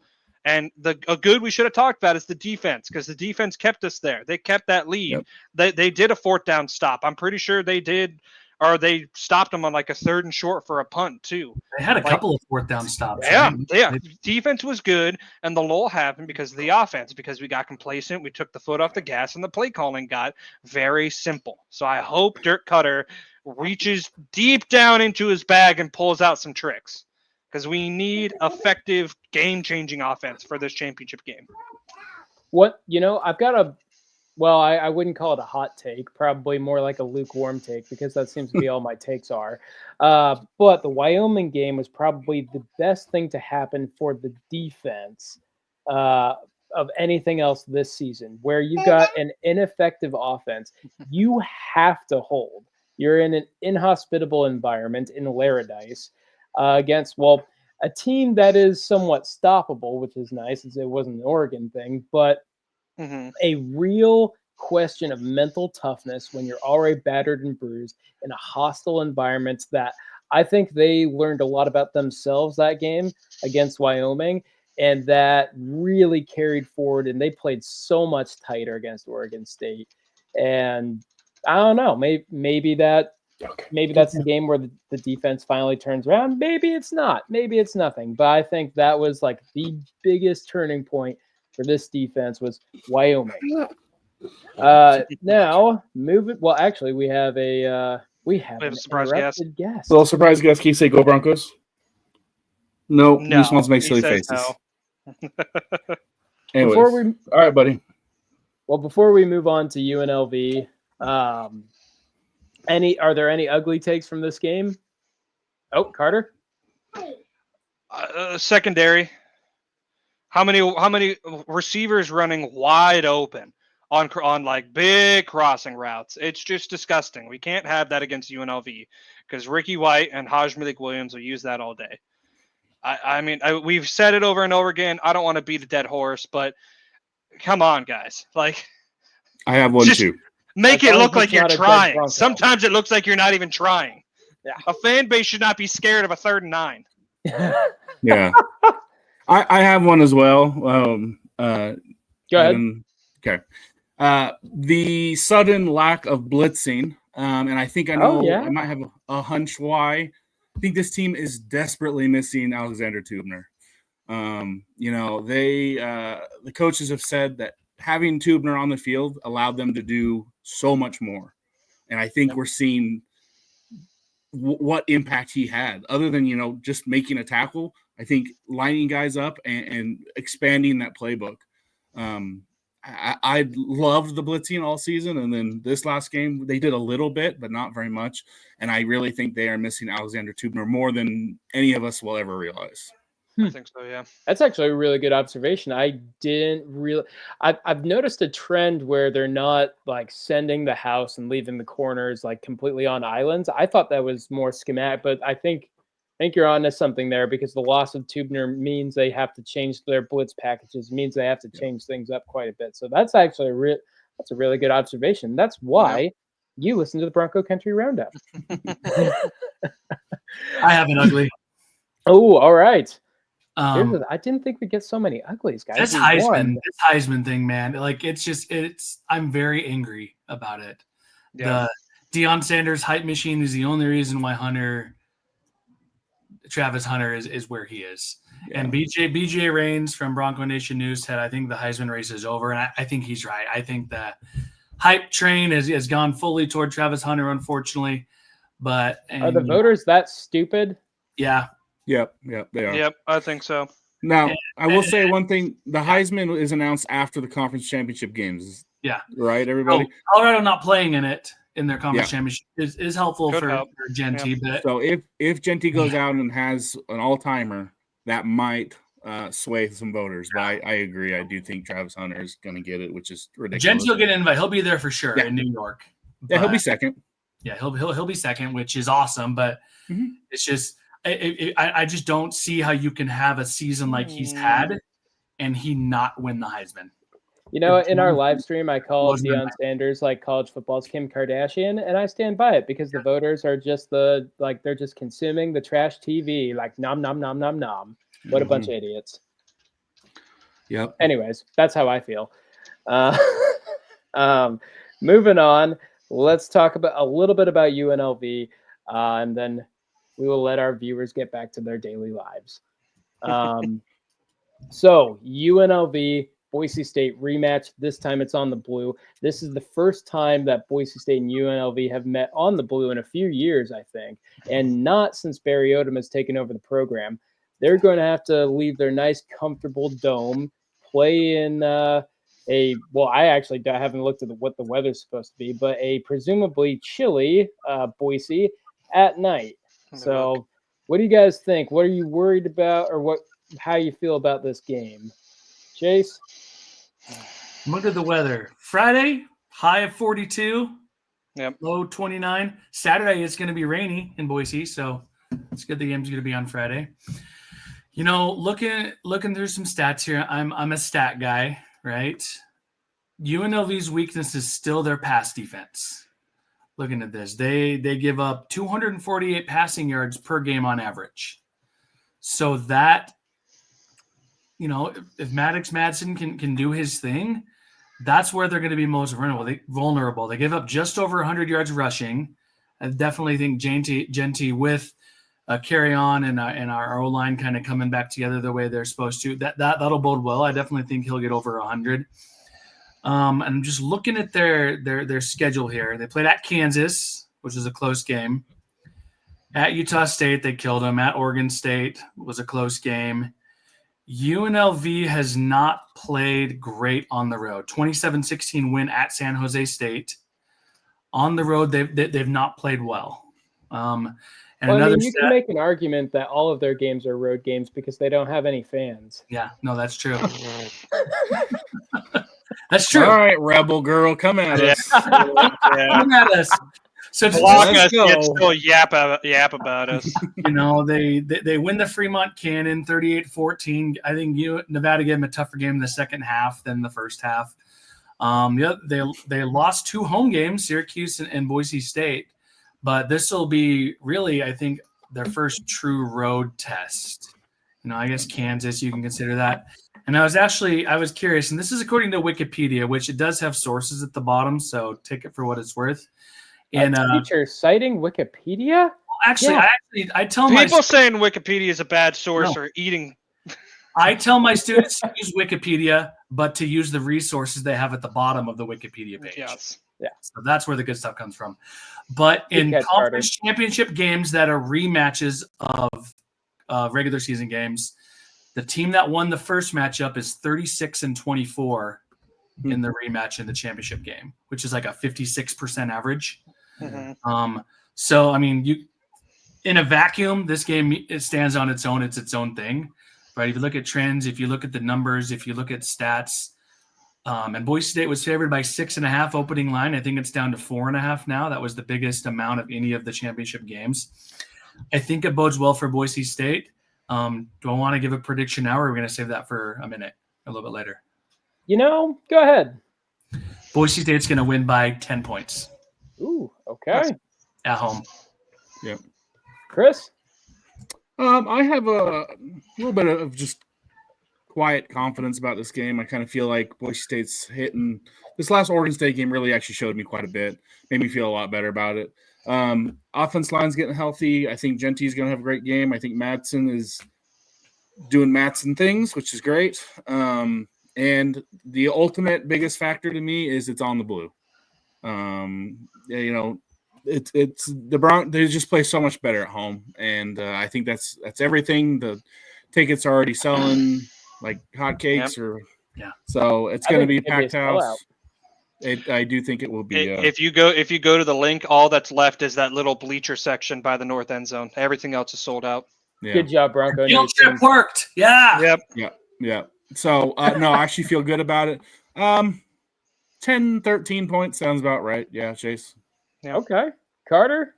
And a good we should have talked about is the defense, because the defense kept us there. They kept that lead. Yep. They did a 4th down stop. I'm pretty sure they did, or they stopped them on a 3rd and short for a punt too. They had a couple of 4th down stops. Yeah. Defense was good, and the lull happened because of the offense, because we got complacent, we took the foot off the gas, and the play calling got very simple. So I hope Dirk Cutter reaches deep down into his bag and pulls out some tricks, because we need effective, game-changing offense for this championship game. I've got a well, I wouldn't call it a hot take, probably more like a lukewarm take because that seems to be all my takes are. But the Wyoming game was probably the best thing to happen for the defense of anything else this season, where you've got an ineffective offense. You have to hold. You're in an inhospitable environment in Laradice against, well, a team that is somewhat stoppable, which is nice, as it wasn't an Oregon thing, but a real question of mental toughness when you're already battered and bruised in a hostile environment that I think they learned a lot about themselves that game against Wyoming, and that really carried forward, and they played so much tighter against Oregon State. And I don't know, maybe that's the game where the defense finally turns around. Maybe it's not. Maybe it's nothing. But I think that was like the biggest turning point for this defense was Wyoming. Now moving. Well, actually, we have an surprise guest. guest. Little surprise guest. Can you say go Broncos? No. He just wants to make he silly says faces. no. Anyways. All right, buddy. Well, before we move on to UNLV, are there any ugly takes from this game? Oh, Carter. Secondary. How many receivers running wide open on like big crossing routes? It's just disgusting. We can't have that against UNLV because Ricky White and Haj Malik Williams will use that all day. I mean, we've said it over and over again. I don't want to beat a dead horse, but come on, guys. Like, I have one too. Make it look like you're trying. Bronco. Sometimes it looks like you're not even trying. Yeah. A fan base should not be scared of a 3rd and 9. Yeah. I have one as well. Go ahead. Okay. The sudden lack of blitzing, and I think I know I might have a hunch why. I think this team is desperately missing Alexander Tubner. The coaches have said that having Tubner on the field allowed them to do so much more. And I think we're seeing what impact he had other than, just making a tackle. I think lining guys up and expanding that playbook. I loved the blitzing all season. And then this last game, they did a little bit, but not very much. And I really think they are missing Alexander Tubner more than any of us will ever realize. I think so, yeah. That's actually a really good observation. I've noticed a trend where they're not like sending the house and leaving the corners like completely on islands. I thought that was more schematic, but I think you're on to something there because the loss of Tubner means they have to change their blitz packages, means they have to change things up quite a bit. So that's actually that's a really good observation. That's why you listen to the Bronco Country Roundup. I have an ugly. Oh, all right. I didn't think we'd get so many uglies, guys. This Heisman thing, man. Like I'm very angry about it. Yeah. The Deion Sanders hype machine is the only reason why Travis Hunter is where he is. Yeah. And BJ Rains from Bronco Nation News said, I think the Heisman race is over. And I think he's right. I think the hype train has gone fully toward Travis Hunter, unfortunately. But are the voters that stupid? Yeah. Yep, they are. Yep, I think so. Now, I will say one thing. The Heisman is announced after the conference championship games. Yeah. Right, everybody? So Colorado not playing in their conference championship is helpful for Genty. Yeah. But so if Genty goes out and has an all-timer, that might sway some voters. But I agree. I do think Travis Hunter is going to get it, which is ridiculous. Genty will get an invite. He'll be there for sure in New York. Yeah, he'll be second. Yeah, he'll be second, which is awesome. But it's just – I just don't see how you can have a season like he's had and he not win the Heisman. In our live stream, I called Deion Sanders like college football's Kim Kardashian, and I stand by it because the voters are just they're just consuming the trash TV, like nom nom nom nom nom. What a bunch of idiots. Yep. Anyways, that's how I feel. Moving on, let's talk about a little bit about UNLV, and then we will let our viewers get back to their daily lives. So UNLV, Boise State rematch. This time it's on the blue. This is the first time that Boise State and UNLV have met on the blue in a few years, I think, and not since Barry Odom has taken over the program. They're going to have to leave their nice, comfortable dome, play in I actually haven't looked at what the weather's supposed to be, but a presumably chilly Boise at night. Let me look. So, what do you guys think? What are you worried about, or how you feel about this game? Chase? Look at the weather. Friday, high of 42, Yep. low 29. Saturday, it's going to be rainy in Boise, so it's good the game's going to be on Friday. You know, looking through some stats here, I'm a stat guy, right? UNLV's weakness is still their pass defense. Looking at this, they give up 248 passing yards per game on average. So that, you know, if Maddox Madsen can do his thing, that's where they're going to be most vulnerable. They give up just over 100 yards rushing. I definitely think Genty with carry on and our O-line kind of coming back together the way they're supposed to, that'll bode well. I definitely think he'll get over 100. And I'm just looking at their schedule here. They played at Kansas, which is a close game. At Utah State, they killed them. At Oregon State was a close game. UNLV has not played great on the road. 27-16 win at San Jose State. On the road, they've not played well. You can make an argument that all of their games are road games because they don't have any fans. Yeah, no, that's true. That's true. All right, Rebel girl, come at us. Come at us. So Block us, yet still yap about us. You know, they win the Fremont Cannon 38-14. I think Nevada gave them a tougher game in the second half than the first half. They lost 2 home games, Syracuse and Boise State, but this will be really, I think, their first true road test. You know, I guess Kansas, you can consider that. And I was curious, and this is according to Wikipedia, which it does have sources at the bottom, so take it for what it's worth. And teacher citing Wikipedia? Actually, Yeah. I tell people saying Wikipedia is a bad source or eating. I tell my students to use Wikipedia, but to use the resources they have at the bottom of the Wikipedia page. Yes. Yeah. So that's where the good stuff comes from. But in conference championship games that are rematches of regular season games, the team that won the first matchup is 36-24 in the rematch in the championship game, which is like a 56% average. Mm-hmm. So, I mean, in a vacuum, this game, it stands on its own. It's its own thing, right? If you look at trends, if you look at the numbers, if you look at stats, and Boise State was favored by 6.5 opening line. I think it's down to 4.5 now. That was the biggest amount of any of the championship games. I think it bodes well for Boise State. Do I want to give a prediction now, or are we going to save that for a minute, a little bit later? You know, go ahead. Boise State's going to win by 10 points. Ooh, okay. At home. Yeah. Chris? I have a little bit of just quiet confidence about this game. I kind of feel like Boise State's hitting. This last Oregon State game really actually showed me quite a bit. Made me feel a lot better about it. Offense line's getting healthy. I think Genty's going to have a great game. I think Madsen is doing Madsen things, which is great. And the ultimate biggest factor to me is it's on the blue. You know, it's the Broncos. They just play so much better at home, and I think that's everything. The tickets are already selling like hotcakes, so it's going to be a packed house. I do think it will be. If you go to the link, all that's left is that little bleacher section by the north end zone. Everything else is sold out. Yeah. Good job, Bronco. Field trip worked. Yeah. Yep. Yeah. So no, I actually feel good about it. 10, 13 points sounds about right. Yeah, Chase. Yeah. Okay. Carter?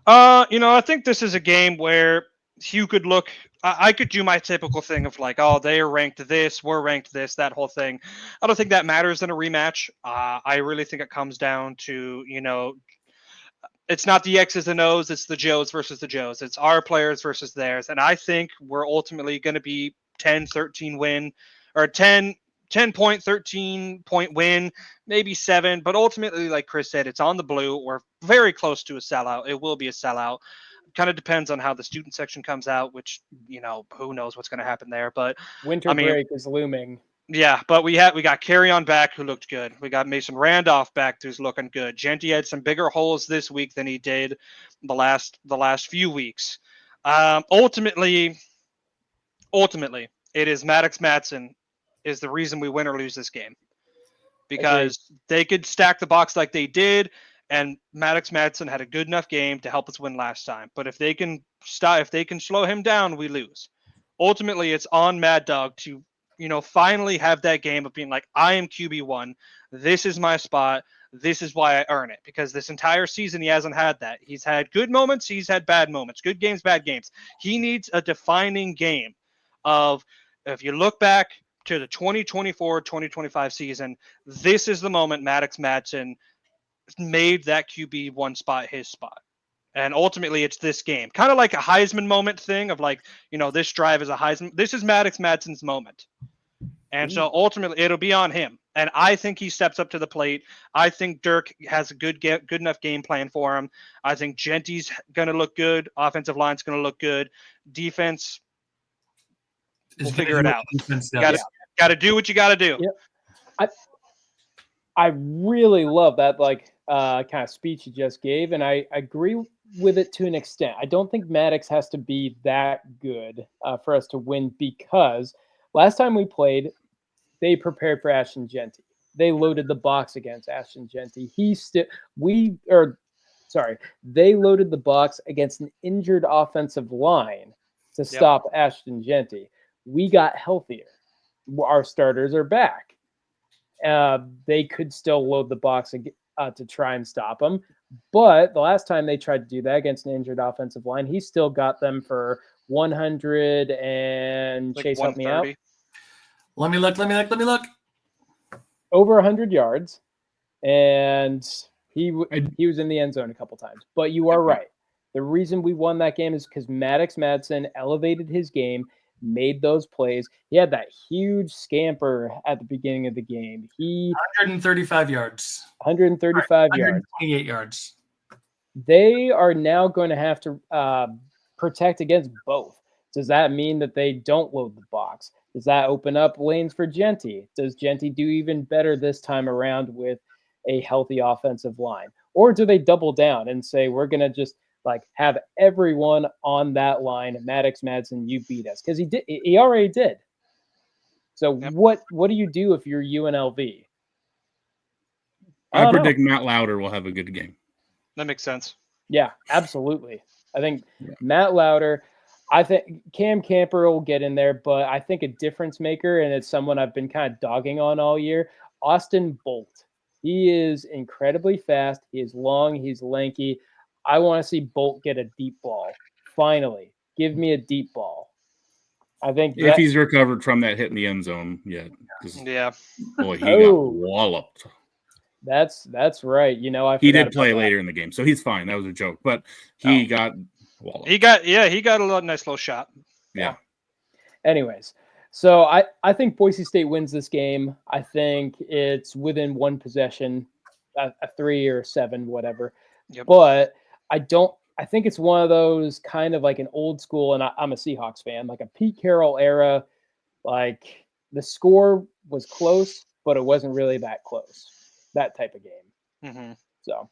You know, I think this is a game where you could look. I could do my typical thing of like, oh, they are ranked this, we're ranked this, that whole thing. I don't think that matters in a rematch. I really think it comes down to, you know, it's not the X's and O's, it's the Joes versus the Joes. It's our players versus theirs. And I think we're ultimately going to be 10-13 win, or 10-point, 13-point win, maybe 7. But ultimately, like Chris said, it's on the blue. We're very close to a sellout. It will be a sellout. Kind of depends on how the student section comes out, which, you know, who knows what's going to happen there. But winter break is looming. Yeah, but we got Carry On back, who looked good. We got Mason Randolph back, who's looking good. Genty had some bigger holes this week than he did the last few weeks. Ultimately, it is Maddox Madsen is the reason we win or lose this game. because they could stack the box like they did, and Maddox Madsen had a good enough game to help us win last time. But if they can slow him down, we lose. Ultimately, it's on Mad Dog to, finally have that game of being like, I am QB1. This is my spot. This is why I earn it. Because this entire season, he hasn't had that. He's had good moments. He's had bad moments. Good games, bad games. He needs a defining game of, if you look back to the 2024-2025 season, this is the moment Maddox Madsen made that QB1 spot his spot. And ultimately, it's this game. Kind of like a Heisman moment thing of like, this drive is a Heisman. This is Maddox Madsen's moment. And so ultimately, it'll be on him. And I think he steps up to the plate. I think Dirk has a good enough game plan for him. I think Genty's going to look good. Offensive line's going to look good. Defense, we'll figure it out. Got to do what you got to do. Yep. I really love that kind of speech you just gave, and I agree with it to an extent. I don't think Maddox has to be that good for us to win, because last time we played, they prepared for Ashton Genty. They loaded the box against Ashton Genty. They loaded the box against an injured offensive line to stop Ashton Genty. We got healthier. Our starters are back. They could still load the box to try and stop him. But the last time they tried to do that against an injured offensive line, he still got them for 100 and Chase, help me out. Let me look. Over 100 yards. And he was in the end zone a couple times. But you are right. The reason we won that game is because Maddox Madsen elevated his game, made those plays. He had that huge scamper at the beginning of the game. 135 yards. 135 yards. 128 yards. They are now going to have to protect against both. Does that mean that they don't load the box? Does that open up lanes for Genty? Does Genty do even better this time around with a healthy offensive line? Or do they double down and say, we're going to just have everyone on that line, Maddox Madsen, you beat us? Because he already did. So what do you do if you're UNLV? I predict Matt Lauder will have a good game. That makes sense. Yeah, absolutely. I think Matt Lauder, I think Cam Camper will get in there, but I think a difference maker, and it's someone I've been kind of dogging on all year, Austin Bolt. He is incredibly fast. He is long. He's lanky. I want to see Bolt get a deep ball. Finally, give me a deep ball. I think if he's recovered from that hit in the end zone yet. Yeah. Boy, he got walloped. That's right. He did play later in the game, so he's fine. That was a joke, but he got walloped. He got a nice little shot. Yeah. Anyways, so I think Boise State wins this game. I think it's within one possession, a 3 or 7, whatever. Yep. But I think it's one of those kind of like an old school, and I'm a Seahawks fan, like a Pete Carroll era. Like the score was close, but it wasn't really that close. That type of game. Mm-hmm. So,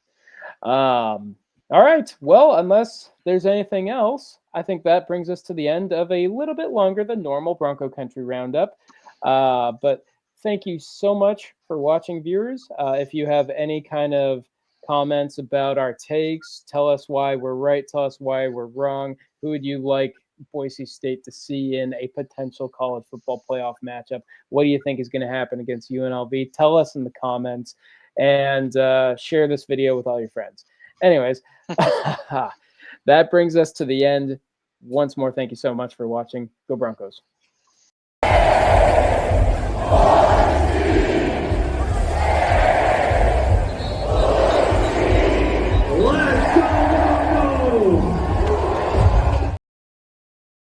all right. Well, unless there's anything else, I think that brings us to the end of a little bit longer than normal Bronco Country Roundup. But thank you so much for watching, viewers. If you have any kind of comments about our takes, tell us why we're right, tell us why we're wrong. Who would you like Boise State to see in a potential college football playoff matchup? What do you think is going to happen against UNLV? Tell us in the comments, and share this video with all your friends. Anyways, that brings us to the end. Once more, thank you so much for watching. Go Broncos.